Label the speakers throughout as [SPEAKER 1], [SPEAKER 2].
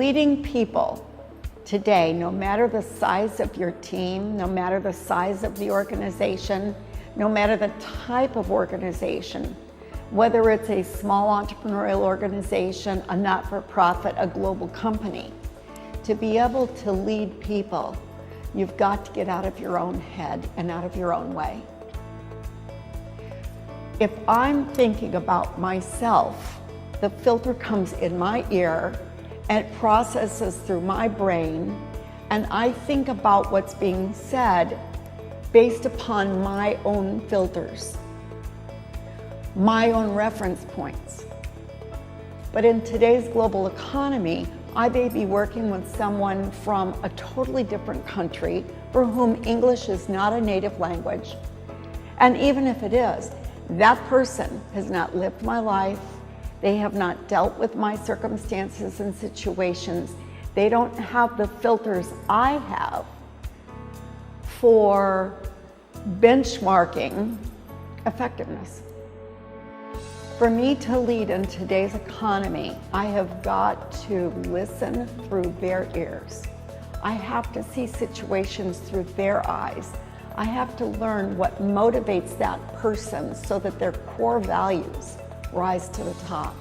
[SPEAKER 1] Leading people today, no matter the size of your team, no matter the size of the organization, no matter the type of organization, whether it's a small entrepreneurial organization, a not-for-profit, a global company, to be able to lead people, you've got to get out of your own head and out of your own way. If I'm thinking about myself, the filter comes in my ear and it processes through my brain, and I think about what's being said based upon my own filters, my own reference points. But in today's global economy, I may be working with someone from a totally different country for whom English is not a native language. And even if it is, that person has not lived my life. They have not dealt with my circumstances and situations. They don't have the filters I have for benchmarking effectiveness. For me to lead in today's economy, I have got to listen through their ears. I have to see situations through their eyes. I have to learn what motivates that person so that their core values rise to the top.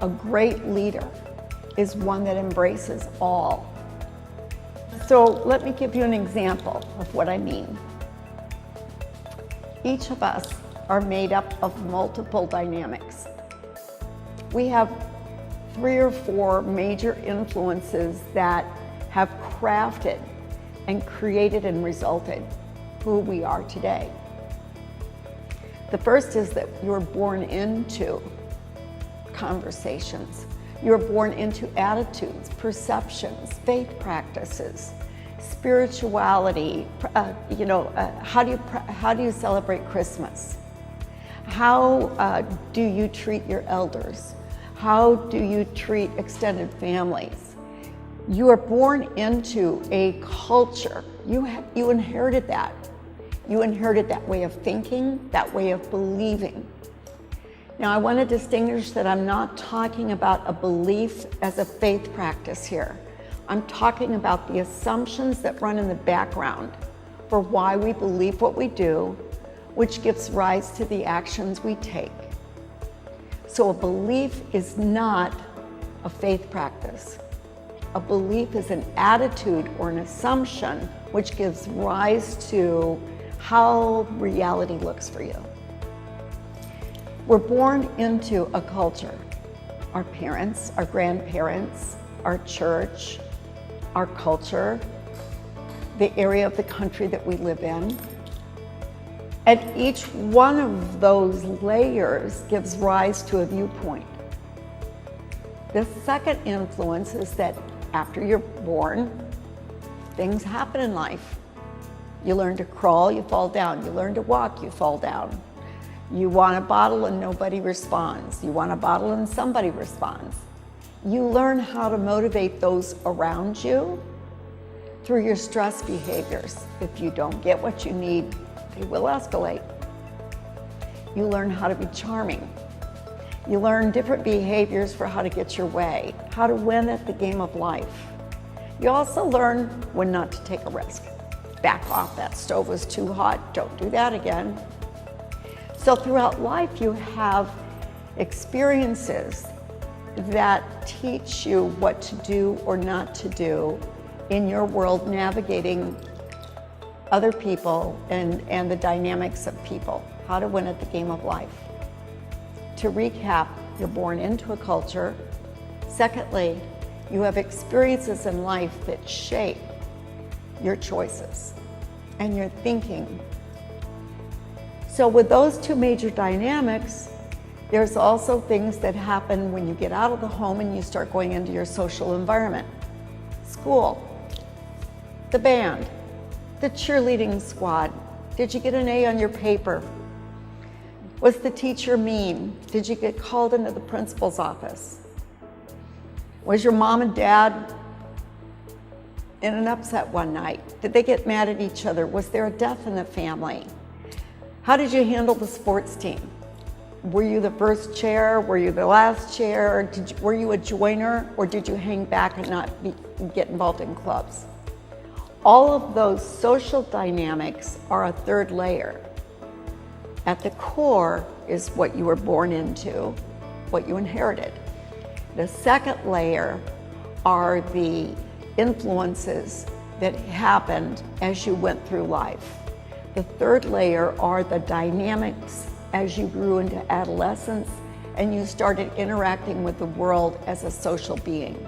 [SPEAKER 1] A great leader is one that embraces all. So let me give you an example of what I mean. Each of us are made up of multiple dynamics. We have 3 or 4 major influences that have crafted and created and resulted who we are today. The first is that you're born into conversations. You're born into attitudes, perceptions, faith practices, spirituality. How do you celebrate Christmas? How do you treat your elders? How do you treat extended families? You are born into a culture. You inherited that. You inherited that way of thinking, that way of believing. Now, I want to distinguish that I'm not talking about a belief as a faith practice here. I'm talking about the assumptions that run in the background for why we believe what we do, which gives rise to the actions we take. So a belief is not a faith practice. A belief is an attitude or an assumption which gives rise to how reality looks for you. We're born into a culture. Our parents, our grandparents, our church, our culture, the area of the country that we live in. And each one of those layers gives rise to a viewpoint. The second influence is that after you're born, things happen in life. You learn to crawl, you fall down. You learn to walk, you fall down. You want a bottle and nobody responds. You want a bottle and somebody responds. You learn how to motivate those around you through your stress behaviors. If you don't get what you need, they will escalate. You learn how to be charming. You learn different behaviors for how to get your way, how to win at the game of life. You also learn when not to take a risk. Back off, that stove was too hot, don't do that again. So throughout life, you have experiences that teach you what to do or not to do in your world, navigating other people and the dynamics of people, how to win at the game of life. To recap, you're born into a culture. Secondly, you have experiences in life that shape your choices and your thinking. So with those 2 major dynamics, there's also things that happen when you get out of the home and you start going into your social environment. School, the band, the cheerleading squad. Did you get an A on your paper? Was the teacher mean? Did you get called into the principal's office? Was your mom and dad in an upset one night? Did they get mad at each other? Was there a death in the family? How did you handle the sports team? Were you the first chair? Were you the last chair? Were you a joiner, or did you hang back and not get involved in clubs? All of those social dynamics are a third layer. At the core is what you were born into, what you inherited. The second layer are the influences that happened as you went through life. The third layer are the dynamics as you grew into adolescence and you started interacting with the world as a social being.